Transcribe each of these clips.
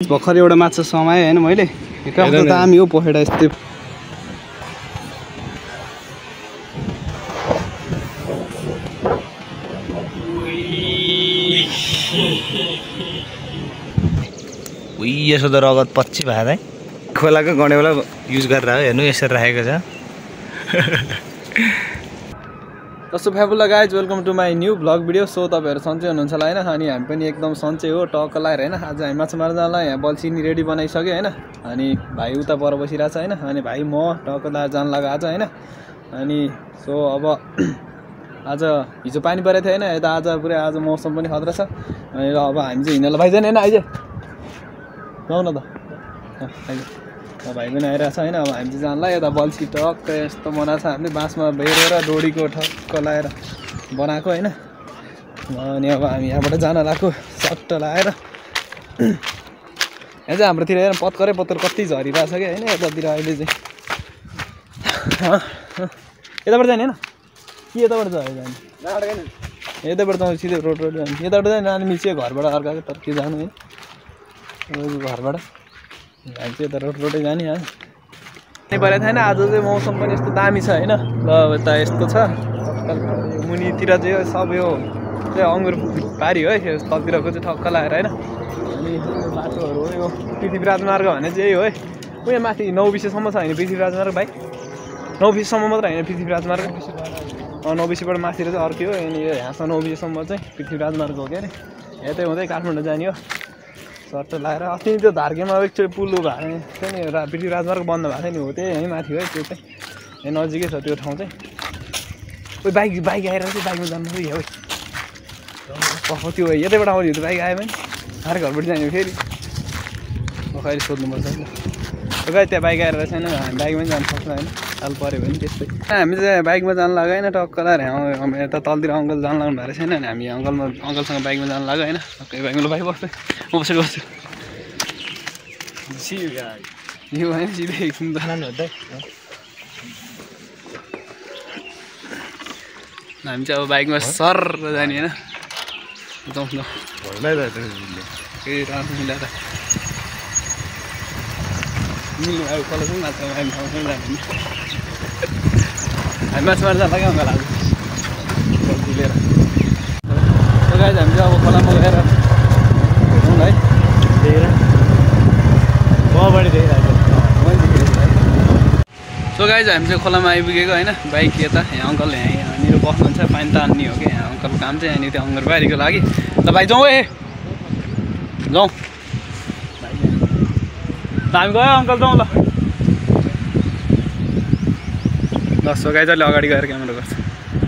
भर्खर एउटा माछा समाए हैन मैले कस्तो दामी हो पखेटा यस्तो उही यसो त रगत पछि भए खोलाको गनेवाला युज गरेर हो हेर्नु यसरी राखेको छ कस्तो fabulous guys welcome to my new blog video. So तपाईहरु सन्चै हुनुहुन्छ होला हैन अनि हामी पनि एकदम सन्चै हो टक्क लाएर हैन। आज हामी माछा मार्न जानलाई यहाँ बल्छिनी रेडी बनाइसक्यो हैन अनि भाइ उता पर बसिरहेछ हैन अनि भाइ म टक्क लाएर जान लाग्यो आज हैन अनि सो अब आज हिजो पानी परेको थियो हैन यता आज पुरै आज मौसम पनि खतरा छ अनि अब हामी चाहिँ हिँड्नलाई भाइ जाने हैन आइज जाऊ न त आइज भाइ पनि आइरहेछ हैन अब हामी चाहिँ जानलाई यता बल्छी टक्क यस्तो बनाएको छ हामीले बाँसमा बेरेर डोरीको ठक्क लाएर बनाएको हैन अनि अब हामी यहाँबाट जान लाग्यो सट्ट लाएर यहाँ चाहिँ हाम्रोतिर हेर पत्करै पत्कर कति झरिरहेछ क्या हैन यतातिर अहिले चाहिँ यताबाट जाने हैन के यताबाट जाने यताबाट त सिधै रोड जाने यताबाट जाने जानु मिल्छ घरबाट अर्काको तर के जानु हैन घरबाट हामी चाहिँ यता रोडै जाने है पानी परेको थिएन आज चाहिँ मौसम पनि यस्तो दामी छ हैन ल यता यस्तो छ मुनितिर चाहिँ सब यो चाहिँ अङ्गुर बारी हो यो तलतिरको चाहिँ ठक्क लाएर हैन अनि बाटोहरू हो यो पृथ्वी राजमार्ग भने चाहिँ यही हो है उयो माथि 9 विषयसम्म छ हैन पृथ्वी राजमार्ग भाइ 9 विषयसम्म मात्र हैन पृथ्वी राजमार्ग 9 विषयबाट माथि चाहिँ अर्कै हो अनि यहाँसम्म 9 विषयसम्म चाहिँ पृथ्वी राजमार्ग हो क्या अरे यतै हुँदै काठमाडौँ जाने हो सर्ट लाएर अस्ति त्यो धार्केमा एकचोटि पुल भएको थियो नि पृथ्वी राजमार्ग बन्द भएको थियो नि हो त्यही यहीँ माथि हो त्यो चाहिँ यहाँ नजिकै छ त्यो ठाउँ चाहिँ उयो बाइक आएर चाहिँ बाइकमा जानु है त्यो यतैबाट आउँयो त्यो बाइक आयो भने अरे घरबाट जाने फेरि कहिले सोध्नुपर्छ गाई त्यहाँ बाइक आएर छैन हामी बाइकमा पनि जानु सक्छ होइन साल पऱ्यो भने त्यस्तै हामी चाहिँ बाइकमा जानु लाग्यो होइन टक्क लाएर यता तलतिर अङ्कल जानु लाग्नु भएको छैन हामी अङ्कलसँग बाइकमा जानु लाग्यो होइन टक्कै बाइकमा बाइक बस्छु म पछाडि बस्छु यो होइन सिधै एकछिन त हामी चाहिँ अब बाइकमा सर जाने होइन जाउँ न केही राम्रो मिलाएर मिल्नु अब कलसँग मात्र हामी ठाउँसँग जाने हामी माछा मार्न जानु लाग्यो अङ्कल आज लिएर गाइज हामी चाहिँ अब खोलामा गएर हेरौँ न है सो गाइज हामी चाहिँ खोलामा आइपुगेको होइन बाइक यता यहाँ अङ्कल यहाँनिर बस्नुहुन्छ पानी तान्ने हो कि यहाँ अङ्कलको काम चाहिँ यहाँनिर त्यो अङ्गनबारीको लागि ल भाइ जाउँ है जाउँ हामी गयो अङ्कल जाउँ ल सो गाइज अहिले अगाडि गएर क्यामेरा गर्छ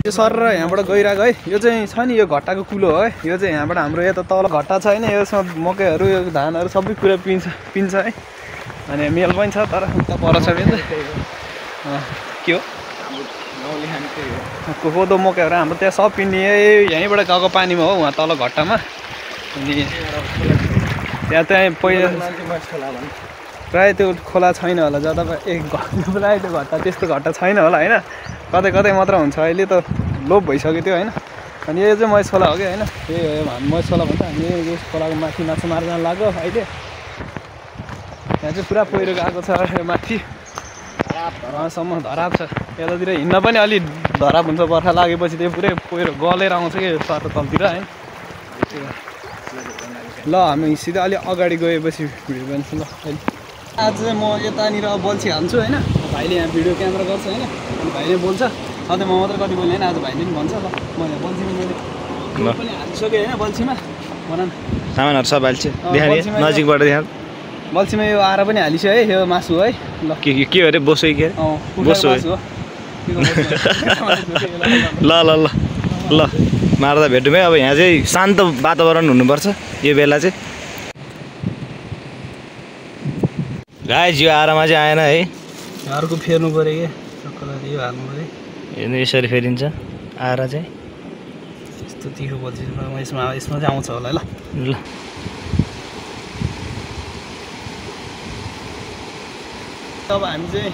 यो सर र यहाँबाट गइरहेको है यो चाहिँ छ नि यो घट्टाको कुलो हो है यो चाहिँ यहाँबाट हाम्रो यता तल घट्टा छ होइन यसमा मकैहरू यो धानहरू सबै कुरा पिन्छ है अनि मेल पनि छ तर उता पर छ भने के हो कोदो मकैहरू हाम्रो त्यहाँ सब पिन्ने यहीँबाट गएको पानीमा हो उहाँ तल घट्टामा अनि त्यहाँ चाहिँ पहिला प्रायः त्यो खोला छैन होला जता प्रायः त्यो घट्टा त्यस्तो घट्टा छैन होला होइन कतै कतै मात्र हुन्छ अहिले त लोप भइसक्यो त्यो होइन अनि यो चाहिँ महेश खोला हो कि होइन त्यही हो हामी महेश खोला भन्छ हामी यस खोलाको माथि माछा मार्न जान लाग्यो अहिले यहाँ चाहिँ पुरा पहिरो गएको छ यो माथि धरापसम्म धराप छ यतातिर हिँड्न पनि अलि धराप हुन्छ बर्खा लागेपछि त्यो पुरै पहिरो गलेर आउँछ कि सर तलतिर है ल हामी सिधै अलि अगाडि गएपछि भिडियो बन्छ ल अहिले आज चाहिँ म यतानिर बल्छी हाल्छु होइन भाइले यहाँ भिडियो क्यामेरा गर्छ होइन अनि भाइले बोल्छ सधैँ म मात्र कति बोल्ने होइन आज भाइले पनि भन्छ ल मैले बल्छीमा मैले पनि हालिसकेँ होइन बल्छीमा भन न सामानहरू सब हाल्छ नजिकबाट देखा बल्छीमा यो आएर पनि हालिसक्यो है यो मासु है ल के हो अरे बोसो के बोसो ल ल ल ल मार्दा भेटौँ है अब यहाँ चाहिँ शान्त वातावरण हुनुपर्छ यो बेला चाहिँ गाइज यो आरामा चाहिँ आएन है अर्को फेर्नु पऱ्यो कि यो हाल्नु पऱ्यो हेर्नु यसरी फेरिन्छ आएर चाहिँ यस्तो तिखो बल्छी यसमा चाहिँ आउँछ होला ल ल अब हामी चाहिँ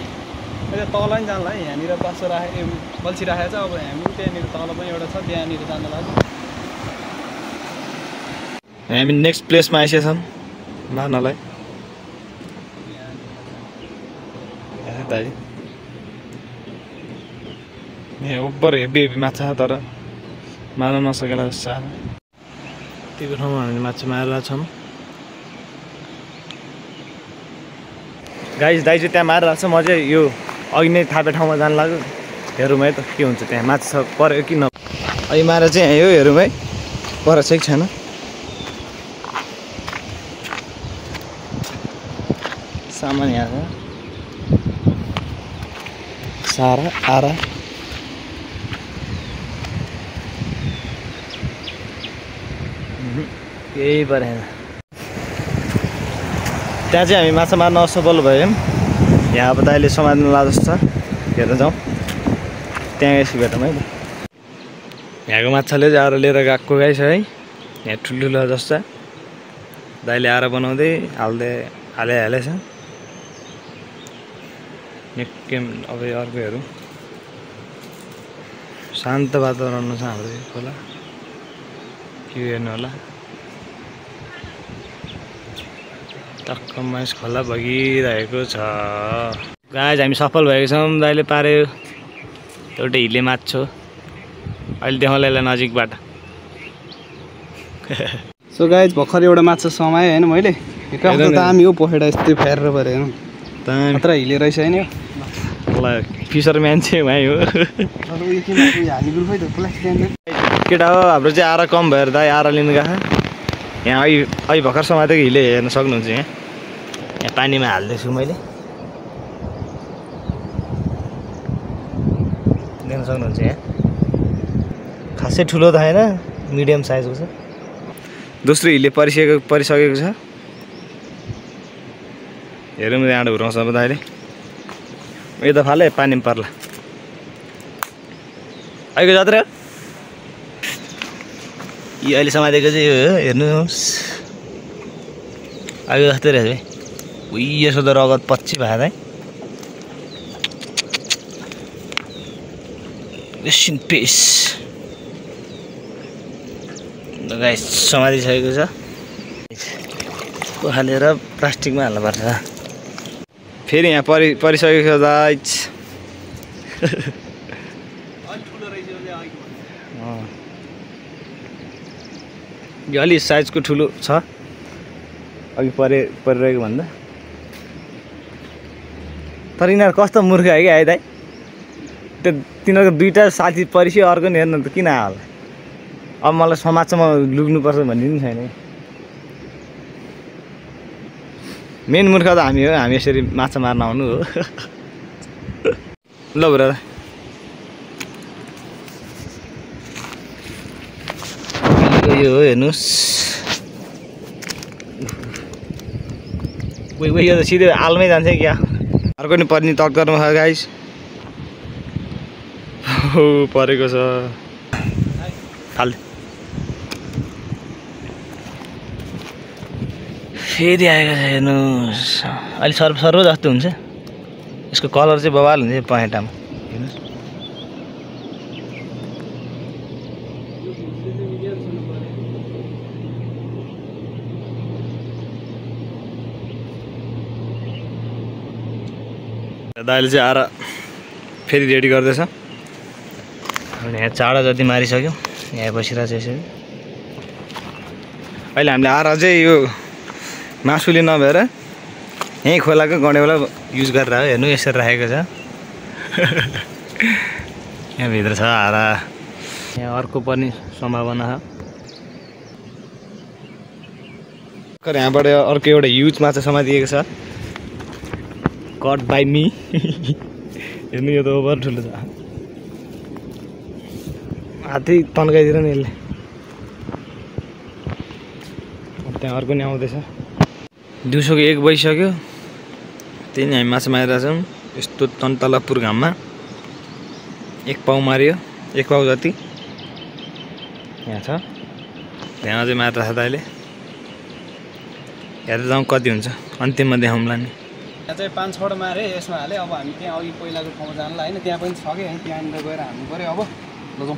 तल नि जानला है यहाँनिर बस्छ बल्छी राखेको छ अब हामी त्यहाँनिर तल पनि एउटा छ त्यहाँनिर जान लाग्यो हामी नेक्स्ट प्लेसमा आइसकेछौँ मार्नलाई दाइ ओभर हेभी हेभी माछा तर मार्न नसकेला जस्तो त्यो ठाउँमा हामीले माछा मारेर छौँ गाइस दाइ चाहिँ त्यहाँ मारिरहेको छ म चाहिँ यो अघि नै थापे ठाउँमा जानु लाग्यो हेरौँ है त के हुन्छ त्यहाँ माछा पऱ्यो कि न अहिले मारेर चाहिँ यो हेरौँ है पर चाहिँ छैन सामान यहाँ छ सारा आरा केही परेन त्यहाँ चाहिँ हामी माछा मार्न असफल भयौँ यहाँ अब दाइले समात्नु ला जस्तो छ हेर्न जाउँ त्यहाँ यसो भेटौँ है यहाँको माछाले चाहिँ आएर लिएर गएको गाइस है यहाँ ठुल्ठुलो जस्तो दाइले आएर बनाउँदै हालेछ निकै अब अर्को हेरौँ शान्त वातावरण छ हाम्रो खोला के हेर्नु होला टक्क माइस खोला बगिरहेको छ गाइस हामी सफल भएको छौँ दाइले पार्यो एउटै हिले माछो अहिले देखाउँला यसलाई नजिकबाट सो गाइस भर्खर एउटा माछा समाएँ होइन मैले कस्तो दामी हो पखेटा यस्तै फेरेर पऱ्यो हेर्नु मात्र हिले रहेछ होइन फिसर मान्छे भाइ हो केटा हो हाम्रो चाहिँ आरा कम भएर दाइ आरा लिनु गएको यहाँ अहिले भर्खर समातेको हिले हेर्न सक्नुहुन्छ यहाँ पानीमा हाल्दैछु मैले देख्न सक्नुहुन्छ यहाँ खासै ठुलो त छैन मिडियम साइजको छ दोस्रो हिले परिसकेको छ हेरौँ यहाँ हुर्काउँछ अब दाइले यो त फाले पानीमा पर्ला अहिले जात्रा यो अहिले समातेको चाहिँ यो हेर्नुहोस् अहिले जस्तै रहेछ है उही यसो त रगत पछि भएको है एसिन पिस गाइस समातिसकेको छ हालेर प्लास्टिकमा हाल्नुपर्छ फेरि यहाँ परिसकेको छ दाइज यो अलि साइजको ठुलो छ अघि परिरहेको भन्दा तर यिनीहरू कस्तो मूर्ख है कि आयो दाइ त्यो तिनीहरूको दुईवटा साथी परिसक्यो अर्को नि हेर्नु त किन आयो होला अब मलाई समाजमा लुक्नुपर्छ भन्ने पनि छैन मेन मूर्ख त हामी हो हामी यसरी माछा मार्न आउनु हो ल ब्रदर यो हेर्नुहोस् यो त सिधै आलमै जान्छ क्या अर्को नि पर्ने तक्करमा छ गाइस परेको छ हाल फेरि आएको छ हेर्नुहोस् अहिले सर्व जस्तो हुन्छ यसको कलर चाहिँ बवाल हुन्छ पहेटामा हेर्नुहोस् दाइले चाहिँ आएर फेरि रेडी गर्दैछ यहाँ चाडा जति मारिसक्यो यहाँ बसिरहेको छ यसरी अहिले हामीले आएर चाहिँ यो मासुले नभएर यहीँ खोलाको गडेवाला युज गरेर हो हेर्नु यसरी राखेको छ यहाँभित्र छ आरा यहाँ अर्को पनि सम्भावना छ यहाँबाट अर्को एउटा ह्युज माछा समातिएको छ कट बाई मी हेर्नु यो त ओभर ठुलो छ हातै तन्काइदिएर नि यसले त्यहाँ अर्को नि आउँदैछ दिउँसोको 1 बजिसक्यो त्यही नै हामी माछा मारिरहेछौँ यस्तो तन्तलापुर घाममा 1 पाउ मारियो 1 पाउ जति यहाँ छ त्यहाँ चाहिँ मारिरहेछ त अहिले हेरेर जाउँ कति हुन्छ अन्तिममा देखाउँला नि यहाँ चाहिँ 5-6 मारे यसमा हालेँ अब हामी त्यहाँ अघि पहिलाको ठाउँमा जानला होइन त्यहाँ पनि छ कि त्यहाँनिर गएर हाल्नु पऱ्यो अब ल जाउँ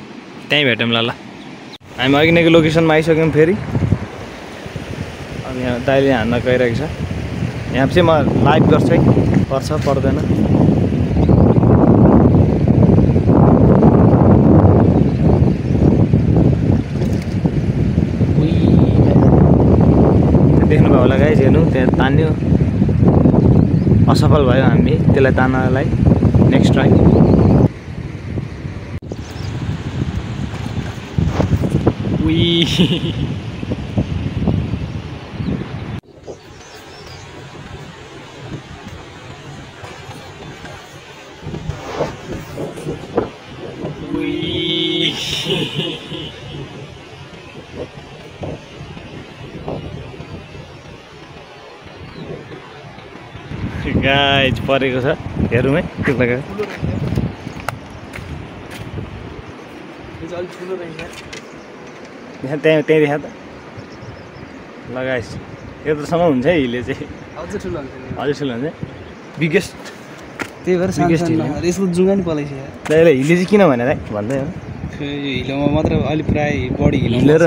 त्यहीँ भेटौँ ल हामी अघि नैको लोकेसनमा आइसक्यौँ फेरि अब यहाँ दाइले हान्न गइरहेको छ यहाँ चाहिँ म लाइभ गर्छु है पर्छ पर्दैन होला गाइस हेर्नु त्यहाँ तान्यो असफल भयो हामी त्यसलाई तान्नलाई नेक्स्ट ट्राई गाइस परेको छ हेरौँ है त्यो लगा त्यहाँ त्यहाँ देखा त लगाइस यत्रोसम्म हुन्छ है हिले चाहिँ अझै ठुलो हुन्छ बिगेस्ट त्यही भएर यसको जुङ्गा नि पलाइछ हिले चाहिँ किन भनेर भन्दै हो हिलोमा मात्र अलिक प्राय बढी हिलेर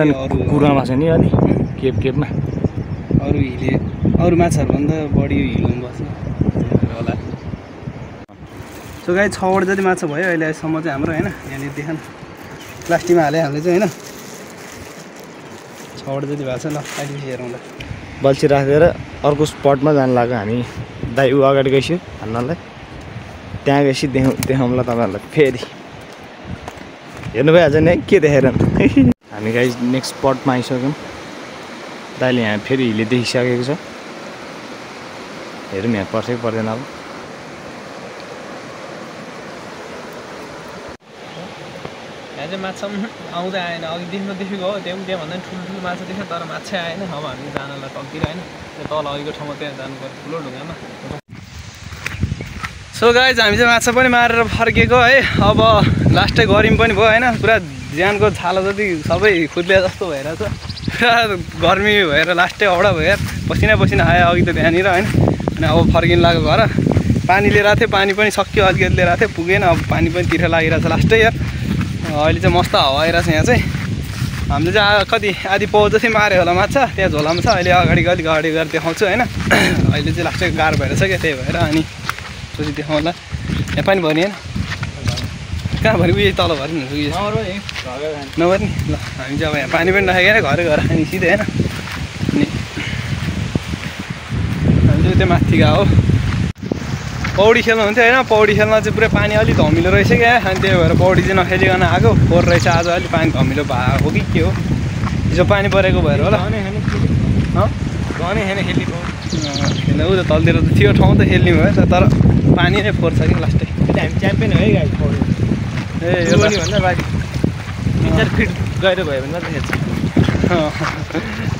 कुरामा छ नि अलि केपमा अरू अरू माछाहरूभन्दा बढी हिलोमा बस्छ होला सो गाई 6वटा जति माछा भयो अहिलेसम्म चाहिँ हाम्रो होइन यहाँनिर देखा न प्लास्टिकमा हाले हामीले चाहिँ होइन 6वटा जति भएको छ ल अहिले हेरौँ ल बल्छी राखेर अर्को स्पटमा जानु लाग्यो हामी दाइ ऊ अगाडि गइसक्यो हान्नलाई त्यहाँ गएपछि देखाउँला तपाईँहरूलाई फेरि हेर्नु भइहाल्छ नि के देखेर हामी गाई नेक्स्ट स्पटमा आइसक्यौँ दाइले यहाँ फेरि हिले देखिसकेको छ हेरौँ यहाँ पर्छ कि पर्दैन अब यहाँ चाहिँ माछा आउँदै आएन अघि देखेको हो त्यहाँभन्दा ठुलो माछा देख्यो तर माछा आएन अब हामी जानलाई तकतिर होइन त्यो तल अघिको ठाउँमा त्यहाँ जानु पर्यो ठुलो ढुङ्गामा सो गाइज हामी चाहिँ माछा पनि मारेर फर्केको है अब लास्टै गरम पनि भयो होइन पुरा ज्यानको छालो जति सबै खुद्ले जस्तो भइरहेछ पुरा गर्मी भएर लास्टै औडा भयो पसिना आयो अघि त त्यहाँनिर होइन अनि अब फर्किनु लाग्यो घर पानी लिएर आएको थियो पानी पनि सक्यो अलिकति लिएर आएको थियो पुगेन अब पानी पनि तिर्खा लागिरहेछ लास्टै यार अहिले चाहिँ मस्त हावा आइरहेछ यहाँ चाहिँ हामीले चाहिँ कति आधी पाउ जस्तै माऱ्यो होला माछा त्यहाँ झोलामा छ अहिले अगाडि अलिक अगाडि गएर देखाउँछु होइन अहिले चाहिँ लास्टै गाह्रो भएर छ क्या त्यही भएर अनि पछि देखाउँला यहाँ पानी भर्ने होइन कहाँ भरि उयो तल भरि नभर्ने ल हामी चाहिँ अब यहाँ पानी पनि नखाइकन घरै गएर अनि सिधै होइन अनि हामी चाहिँ त्यो माथि गएको हो पौडी खेल्नुहुन्थ्यो होइन पौडी खेल्न चाहिँ पुरै पानी अलिक धमिलो रहेछ क्या अनि त्यही भएर पौडी चाहिँ नखेलिकन आएको फोहोर रहेछ आज अलिक पानी धमिलो भएको कि के हो हिजो पानी परेको भएर होला खेल्न उ त तलतिर त थियो ठाउँ त खेल्ने भयो तर पानी नै फोहोर छ कि लास्टै हामी च्याम्पियन है गाई पौडी ए यो भन्दा बाँकी 3-4 फिट गएर भयो भने मात्रै हेर्छ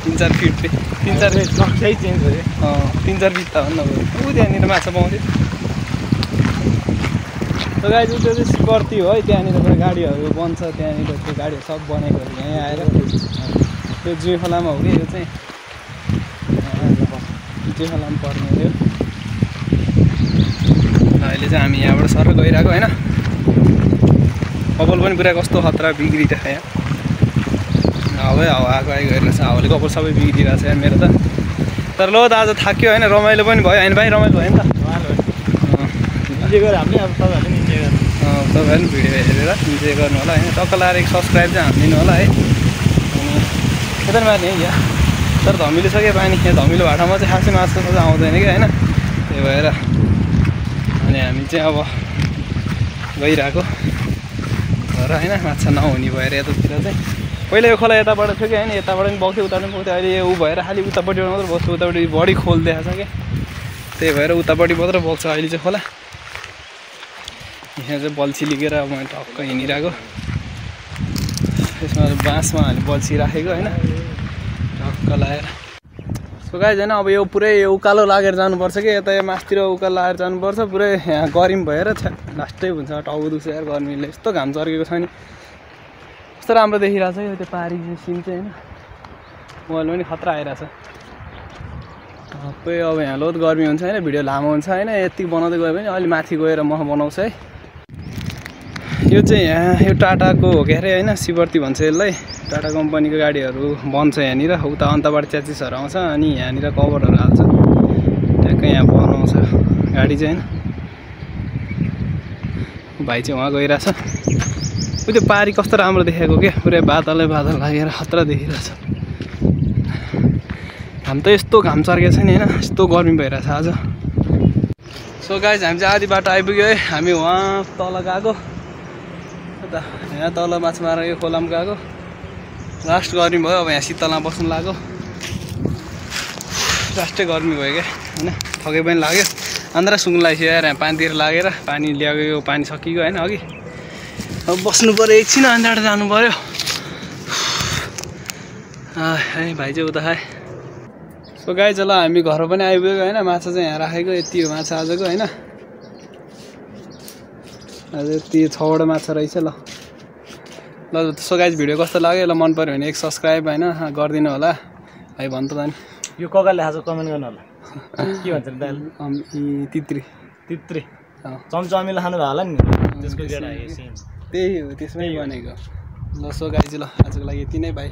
3-4 फिट 3-4 फिट सही चेन्ज भयो 3-4 फिट त भन्नु भयो ऊ त्यहाँनिर माछा पाउँथ्यो त्यो गाई त्यो चाहिँ सिपर्ती हो है त्यहाँनिर पनि गाडीहरू बन्छ त्यहाँनिर त्यो गाडीहरू सब बनाएकोहरू यहीँ आएर त्यो जुई खोलामा हो कि यो चाहिँ जुई खोलामा पर्ने हो अहिले चाहिँ हामी यहाँबाट सर गइरहेको होइन कपाल पनि पुरा कस्तो खतरा बिग्रिरहेको यहाँ हावै हावा आएको गइरहेछ हावाले कपाल सबै बिग्रिरहेछ यहाँ मेरो त तर ल त आज थाक्यो होइन रमाइलो पनि भयो होइन भाइ रमाइलो भयो नि त हामीले अब तपाईँहरू पनि भिडियो हेरेर इन्जोय गर्नु होला होइन टक्क लाएर एक सब्सक्राइब चाहिँ हालिदिनु होला है अनि यता मार्ने है यहाँ तर धमिलो छ क्या पानी यहाँ धमिलो भाटामा चाहिँ खासै माछा चाहिँ आउँदैन कि होइन त्यही भएर अनि हामी चाहिँ अब गइरहेको घर होइन माछा नहुने भएर यतातिर चाहिँ पहिला यो खोला यताबाट थियो कि होइन यताबाट पनि बग्थ्यो उता पनि बग्थ्यो अहिले ऊ भएर खालि उतापट्टिबाट मात्र बस्छ उतापट्टि बढी खोल देखाएको छ क्या त्यही भएर उतापट्टि मात्र बग्छ अहिले चाहिँ खोला यहाँ चाहिँ बल्छी लिएर अब मैले टक्क हिँडिरहेको यसमा बाँसमा हामीले बल्छी राखेको होइन टक्क लगाएर सो गाइज होइन अब यो पुरै उकालो लागेर जानुपर्छ कि यता यो मासतिर उकालो लागेर जानुपर्छ पुरै यहाँ गरम भएर लास्टै हुन्छ टाउ दुख्छ यार गर्मीले यस्तो घाम चर्केको छ नि कस्तो राम्रो देखिरहेको छ यो त्यो पारी सिन चाहिँ होइन मोबाइलमा पनि खतरा आइरहेछ सबै अब यहाँ लोत गर्मी हुन्छ होइन भिडियो लामो हुन्छ होइन यति बनाउँदै गयो भने अलि माथि गएर म बनाउँछु है यो चाहिँ यहाँ यो टाटाको हो के अरे होइन सिपर्ती भन्छ यसलाई टाटा कम्पनीको गाडीहरू बन्छ यहाँनिर उता अन्तबाट च्याचिसहरू आउँछ अनि यहाँनिर कभरहरू हाल्छ ट्याक्कै यहाँ बनाउँछ गाडी चाहिँ होइन भाइ चाहिँ उहाँ गइरहेछ उ त्यो पारी कस्तो राम्रो देखेको क्या पुरै बादलै बादल लागेर खतरा देखिरहेछ घाम त यस्तो घाम चर्केको छ नि होइन, यस्तो गर्मी भइरहेछ आज। सो गाइज हामी चाहिँ आधी बाटो आइपुग्यो है। हामी वहाँ तल गएको, यता यहाँ तल माछा मारेर यो खोलामा गएको, लास्ट गर्मी भयो। अब यहाँ शीतलमा बस्नु लाग्यो, लास्टै गर्मी भयो क्या होइन, थकै पनि लाग्यो। अन्त सुँग्नु लाग्यो यार, यहाँ पानीतिर लागेर पानी ल्याएको, यो पानी सकियो होइन अघि। अब बस्नु पऱ्यो एकछिन, अन्त जानु पऱ्यो। है भाइ चाहिँ उता खाए। सो गाइज ल हामी घर पनि आइपुग्यो होइन। माछा चाहिँ यहाँ राखेको यति हो माछा आजको होइन। आज यति 6वटा माछा रहेछ। ल ल सो गाइज भिडियो कस्तो लाग्यो, ल मन पऱ्यो भने एक सब्सक्राइब होइन गरिदिनु होला भाइ। भन् त नि यो ककाले आज कमेन्ट गर्नु होला के भन्छ दाइले? तित्री तित्री चम्चो अमिलो खानु भयो होला नि त्यसको गेडा। त्यही हो, त्यसमै बनेको। ल सो गाइज ल आजको लागि यति नै, बाई।